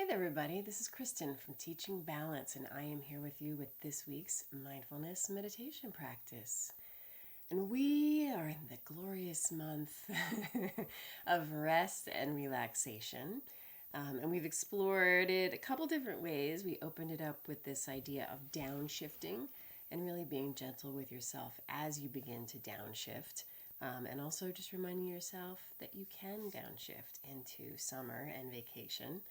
Hey there, everybody. This is Kristin from Teaching Balance, and I am here with you with this week's mindfulness meditation practice. And we are in the glorious month of rest and relaxation. And we've explored it a couple different ways. We opened it up with this idea of downshifting and really being gentle with yourself as you begin to downshift. And also just reminding yourself that you can downshift into summer and vacation.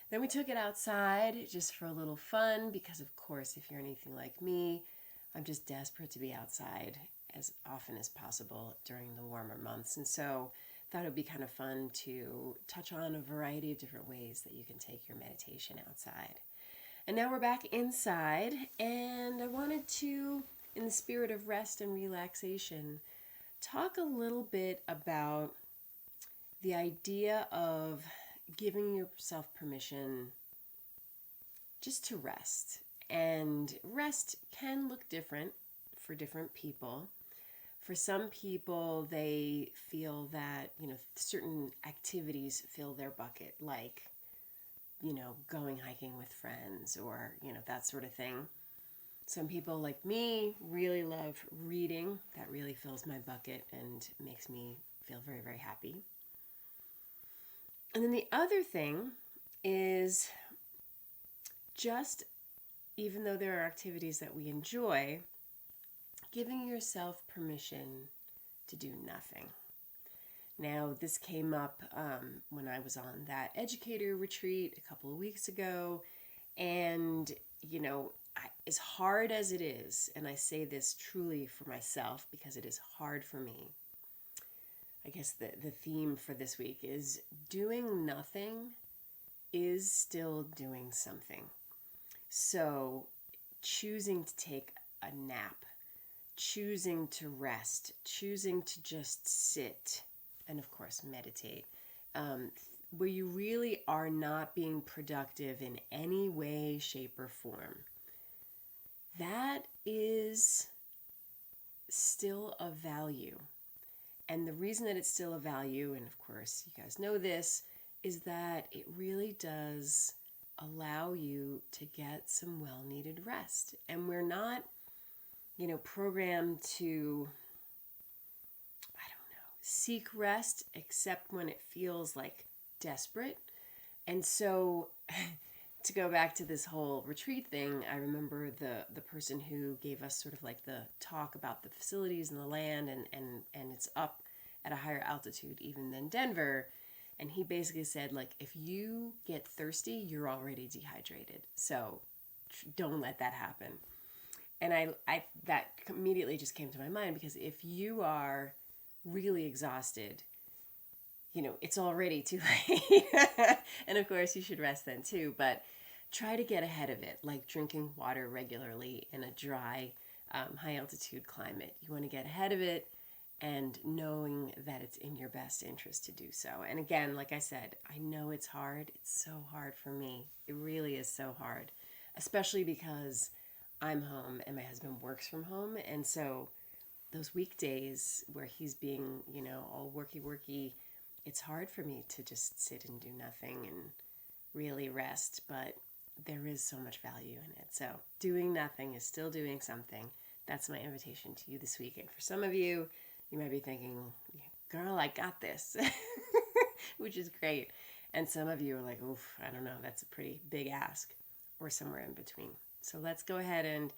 Then we took it outside just for a little fun because, of course, if you're anything like me, I'm just desperate to be outside as often as possible during the warmer months. And so I thought it would be kind of fun to touch on a variety of different ways that you can take your meditation outside. And now we're back inside, and I wanted to, in the spirit of rest and relaxation, talk a little bit about the idea of giving yourself permission just to rest. And rest can look different for different people. For some people, they feel that, certain activities fill their bucket, like, going hiking with friends or, that sort of thing. Some people, like me, really love reading. That really fills my bucket and makes me feel very, very happy. And then the other thing is just, even though there are activities that we enjoy, giving yourself permission to do nothing. Now, this came up when I was on that educator retreat a couple of weeks ago. And, as hard as it is, and I say this truly for myself because it is hard for me, I guess the theme for this week is doing nothing is still doing something. So choosing to take a nap, choosing to rest, choosing to just sit, and of course meditate, where you really are not being productive in any way, shape, or form, that is still of value. And the reason that it's still a value, and of course you guys know this, is that it really does allow you to get some well-needed rest. And we're not, programmed to, seek rest except when it feels like desperate. And so to go back to this whole retreat thing, I remember the person who gave us sort of like the talk about the facilities and the land, and it's up at a higher altitude even than Denver. And he basically said, like, if you get thirsty, you're already dehydrated. So don't let that happen. And I that immediately just came to my mind, because if you are really exhausted, it's already too late. And of course you should rest then too, but try to get ahead of it, like drinking water regularly in a dry, high altitude climate. You want to get ahead of it and knowing that it's in your best interest to do so. And again, like I said, I know it's hard. It's so hard for me. It really is so hard, especially because I'm home and my husband works from home. And so those weekdays where he's being, all worky, it's hard for me to just sit and do nothing and really rest, but there is so much value in it. So doing nothing is still doing something. That's my invitation to you this week. And for some of you, you might be thinking, girl, I got this, which is great. And some of you are like, oof, I don't know, that's a pretty big ask, or somewhere in between. So let's go ahead and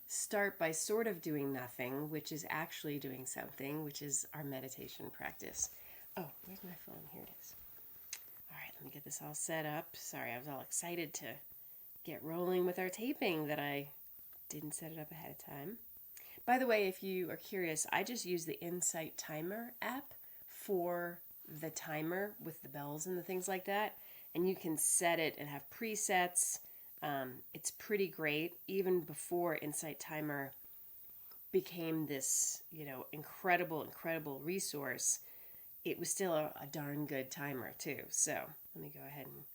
start by sort of doing nothing, which is actually doing something, which is our meditation practice. Oh, where's my phone? Here it is. All right, let me get this all set up. Sorry, I was all excited to get rolling with our taping that I didn't set it up ahead of time. By the way, if you are curious, I just use the Insight Timer app for the timer with the bells and the things like that. And you can set it and have presets. It's pretty great. Even before Insight Timer became this, incredible resource, it was still a darn good timer too. So let me go ahead and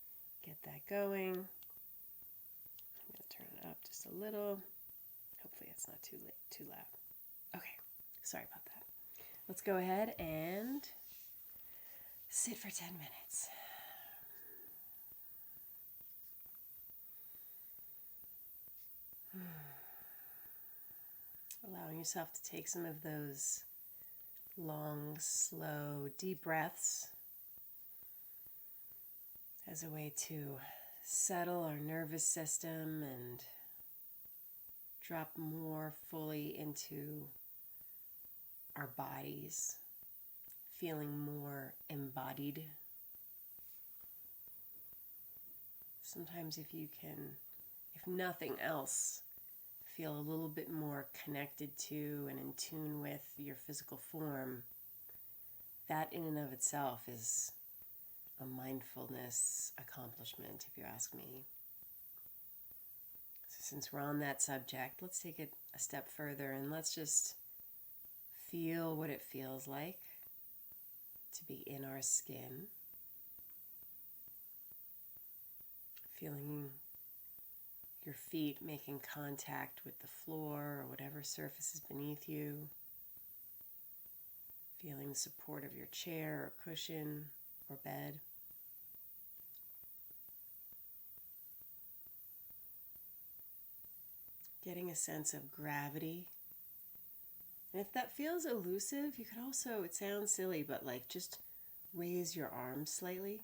get that going. I'm going to turn it up just a little. Hopefully it's not too loud. Okay, sorry about that. Let's go ahead and sit for 10 minutes. Allowing yourself to take some of those long, slow, deep breaths as a way to settle our nervous system and drop more fully into our bodies, feeling more embodied. Sometimes if you can, if nothing else, feel a little bit more connected to and in tune with your physical form, that in and of itself is a mindfulness accomplishment, if you ask me. So since we're on that subject, let's take it a step further and let's just feel what it feels like to be in our skin. Feeling your feet making contact with the floor or whatever surface is beneath you. Feeling the support of your chair or cushion or bed. Getting a sense of gravity. And if that feels elusive, you could also, it sounds silly, but like just raise your arms slightly.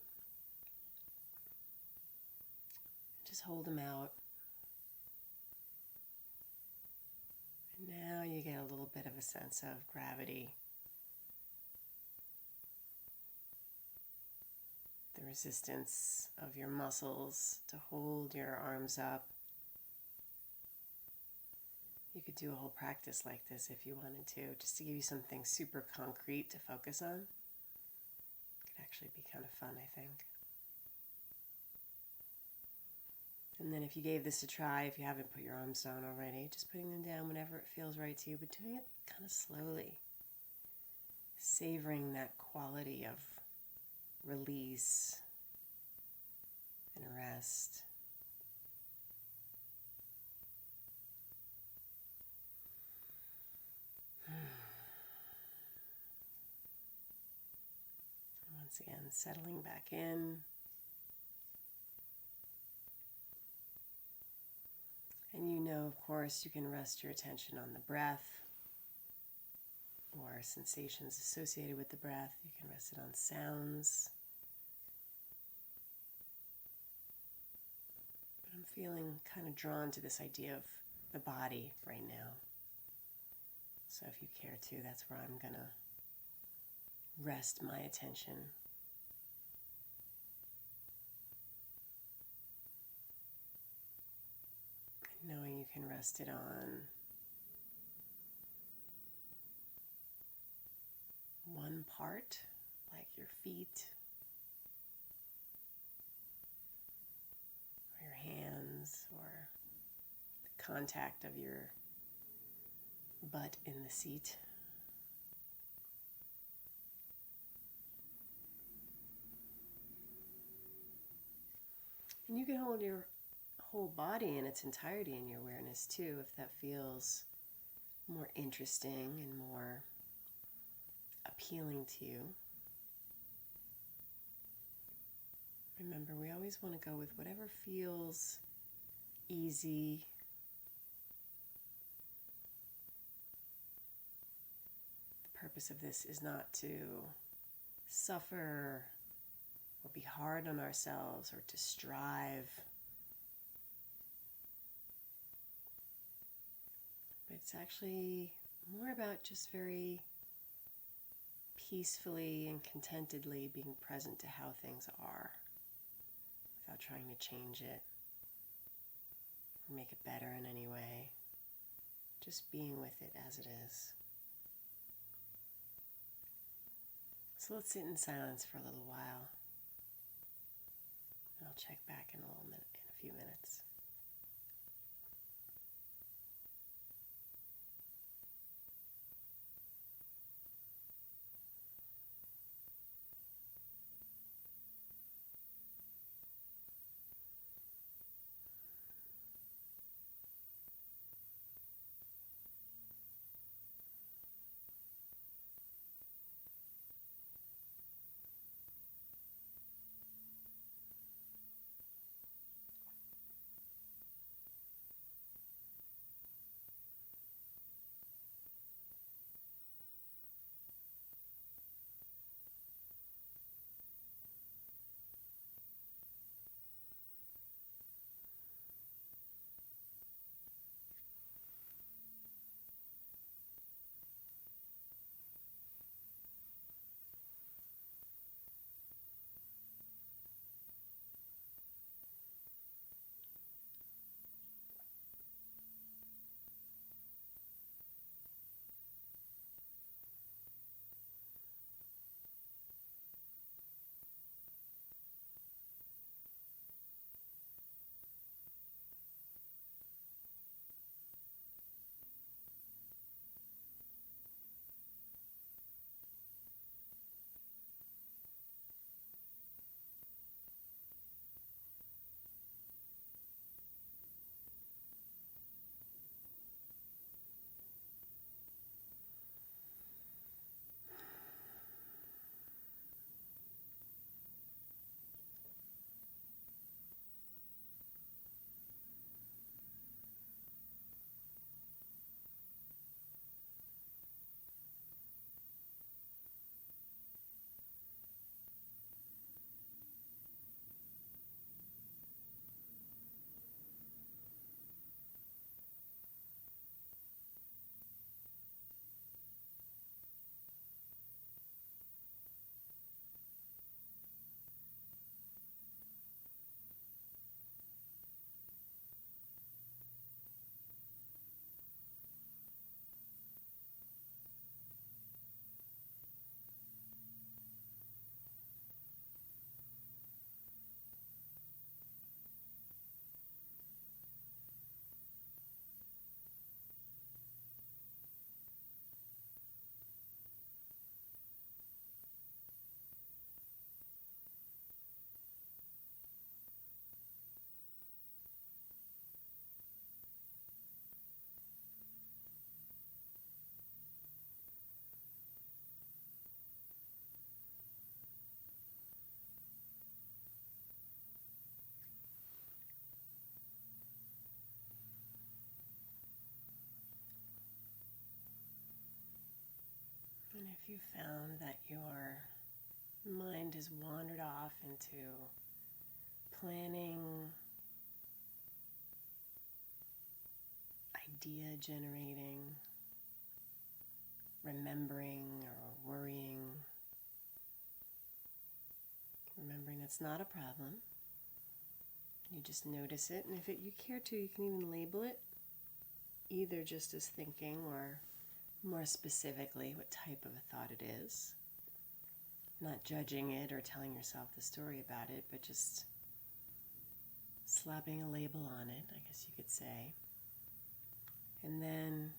Just hold them out. And now you get a little bit of a sense of gravity. The resistance of your muscles to hold your arms up. You could do a whole practice like this if you wanted to, just to give you something super concrete to focus on. It could actually be kind of fun, I think. And then if you gave this a try, if you haven't put your arms down already, just putting them down whenever it feels right to you, but doing it kind of slowly. Savoring that quality of release and rest. Once again, settling back in. And you know, of course, you can rest your attention on the breath or sensations associated with the breath. You can rest it on sounds. But I'm feeling kind of drawn to this idea of the body right now. So if you care to, that's where I'm going to rest my attention. Knowing you can rest it on one part, like your feet, or your hands, or the contact of your butt in the seat. And you can hold your whole body in its entirety in your awareness too, if that feels more interesting and more appealing to you. Remember, we always want to go with whatever feels easy. The purpose of this is not to suffer or be hard on ourselves or to strive. But it's actually more about just very peacefully and contentedly being present to how things are without trying to change it or make it better in any way. Just being with it as it is. So let's sit in silence for a little while. And I'll check back in a few minutes. you found that your mind has wandered off into planning, idea generating, remembering or worrying, remembering that's not a problem. You just notice it, and if you care to, you can even label it, either just as thinking or more specifically what type of a thought it is. Not judging it or telling yourself the story about it, but just slapping a label on it, I guess you could say. And then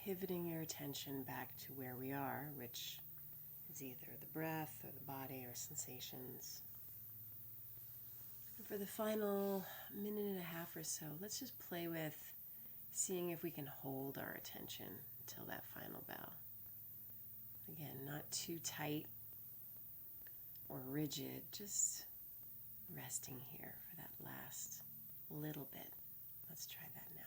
pivoting your attention back to where we are, which is either the breath or the body or sensations. And for the final minute and a half or so, let's just play with seeing if we can hold our attention until that final bell. Again, not too tight or rigid, just resting here for that last little bit. Let's try that now.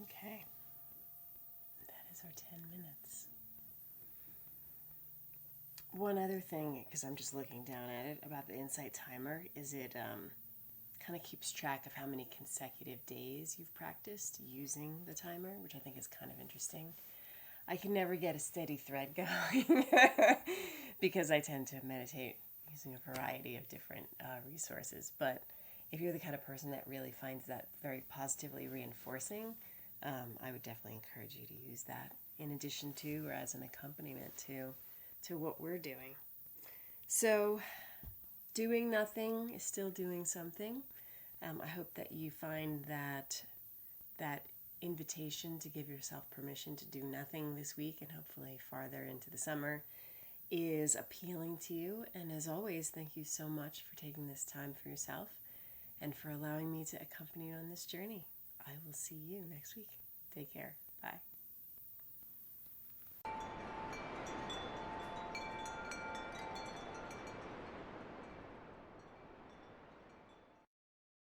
Okay, that is our 10 minutes. One other thing, because I'm just looking down at it, about the Insight Timer, is it kind of keeps track of how many consecutive days you've practiced using the timer, which I think is kind of interesting. I can never get a steady thread going because I tend to meditate using a variety of different resources. But if you're the kind of person that really finds that very positively reinforcing, I would definitely encourage you to use that in addition to or as an accompaniment to what we're doing. So doing nothing is still doing something. I hope that you find that invitation to give yourself permission to do nothing this week and hopefully farther into the summer is appealing to you. And as always, thank you so much for taking this time for yourself and for allowing me to accompany you on this journey. I will see you next week. Take care. Bye.